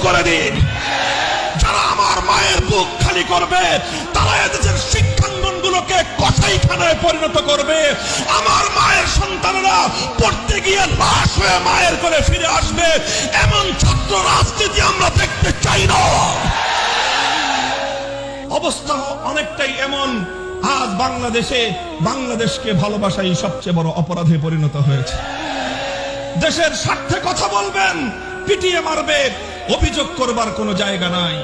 করে দিন। যারা আমার মায়ের বুক খালি করবে তারা এদেশের শিক্ষাঙ্গনগুলোকে কসাইখানায় পরিণত করবে। আমার মায়ের সন্তানেরা পড়তে গিয়ে লাশ হয়ে মায়ের করে ফিরে আসবে। এমন ছাত্র রাজনীতি আমরা দেখতে চাই না। অবস্থা অনেকটাই এমন, আজ বাংলাদেশকে ভালোবাসাই সবচেয়ে বড় অপরাধে পরিণত হয়েছে। দেশের স্বার্থে কথা বলবেন, পিটিয়ে মারবে, অভিযোগ করবার কোনো জায়গা নাই।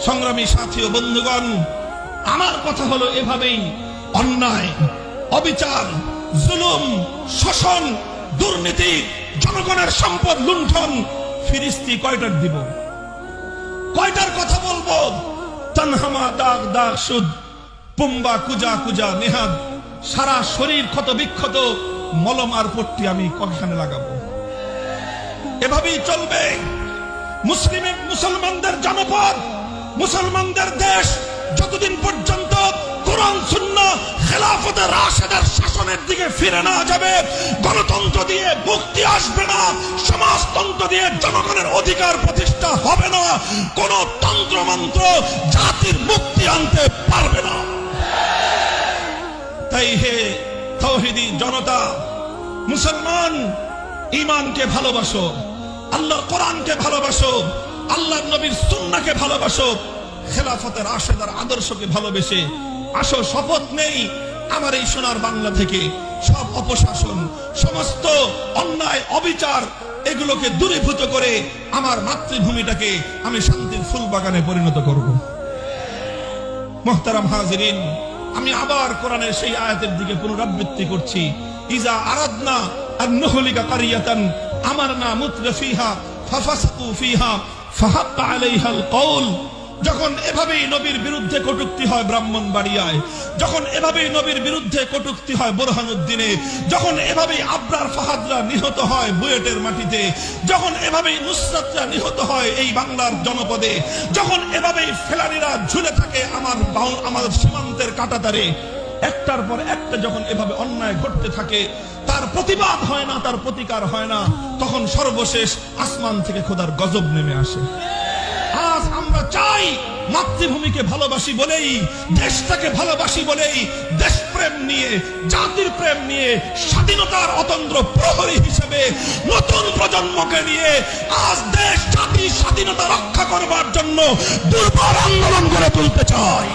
সংগ্রামী সাথী ও বন্ধুগণ, আমার কথা হলো এভাবেই অন্যায়, অবিচার, জুলুম, শোষণ, দুর্নীতি, জনগণের সম্পদ লুণ্ঠন ফিরিস্তি কয়টার দিব? কয়টার কথা বলবো? তানহামা দাগ দাগ সুদ, পুম্বা কুজা কুজা নেহাদ, সারা শরীর ক্ষত বিক্ষত, মলম আর পট্টি আমি কয়খানে লাগাবো? এভাবেই চলবে। মুসলমানদের জনপদ, মুসলমানদের দেশ যতদিন পর্যন্ত কোরআন সুন্নাহ খেলাফতে রাশেদার শাসনের দিকে ফিরে না যাবে, গণতন্ত্র দিয়ে মুক্তি আসবে না, সমাজতন্ত্র দিয়ে জনগণের অধিকার প্রতিষ্ঠা হবে না, কোন তন্ত্রমন্ত্র জাতির মুক্তি আনতে পারবে না। তাই হে তাওহীদি জনতা, মুসলমান, ঈমানকে ভালোবাসো, আল্লাহর কোরআনকে ভালোবাসো, আল্লাহর নবীর সুন্নাহকে ভালোবাসো, খেলাফতে রাশেদার আদর্শকে ভালোবেসে আসো। শপথ নেই আমার এই সোনার বাংলা থেকে সব অপশাসন, সমস্ত অন্যায়, অবিচার এগুলোকে দূরীভূত করে আমার মাতৃভূমিটাকে আমি শান্তির ফুল বাগানে পরিণত করব। মুহতারাম হাজিরিন, আমি আবার কোরআনের সেই আয়াতের দিকে পুনরাবৃত্তি করছি। ইজা আরাদনা আন নুহলিকা কারিয়াতান আমারনা মুতরাফিহা ফাফাসাকু ফিহা ফাহাক্কা আলাইহাল কওল। যখন এভাবেই নবীর বিরুদ্ধে কটূক্তি হয় ব্রাহ্মণবাড়িয়ায়, যখন এভাবেই নবীর বিরুদ্ধে কটূক্তি হয় বোরহানুদ্দিনে, যখন এভাবেই আবরার ফাহাদরা নিহত হয় বুয়েটের মাটিতে, যখন এভাবেই নুসরাতরা নিহত হয় এই বাংলার জনপদে, যখন এভাবেই ফেলানিরা ঝুলে থাকে আমার সীমান্তের কাঁটাতারে, একটার পর একটা যখন এভাবে অন্যায় ঘটতে থাকে, তার প্রতিবাদ হয় না, তার প্রতিকার হয় না, তখন সর্বশেষ আসমান থেকে খোদার গজব নেমে আসে। আজ আমরা চাই মাতৃভূমিকে ভালোবাসি বলেই, দেশটাকে ভালোবাসি বলেই, দেশপ্রেম নিয়ে, জাতির প্রেম নিয়ে, স্বাধীনতার অতন্দ্র প্রহরী হিসেবে নতুন প্রজন্মকে নিয়ে আজ দেশ জাতির স্বাধীনতা রক্ষা করবার জন্য দুর্বার আন্দোলন গড়ে তুলতে চাই।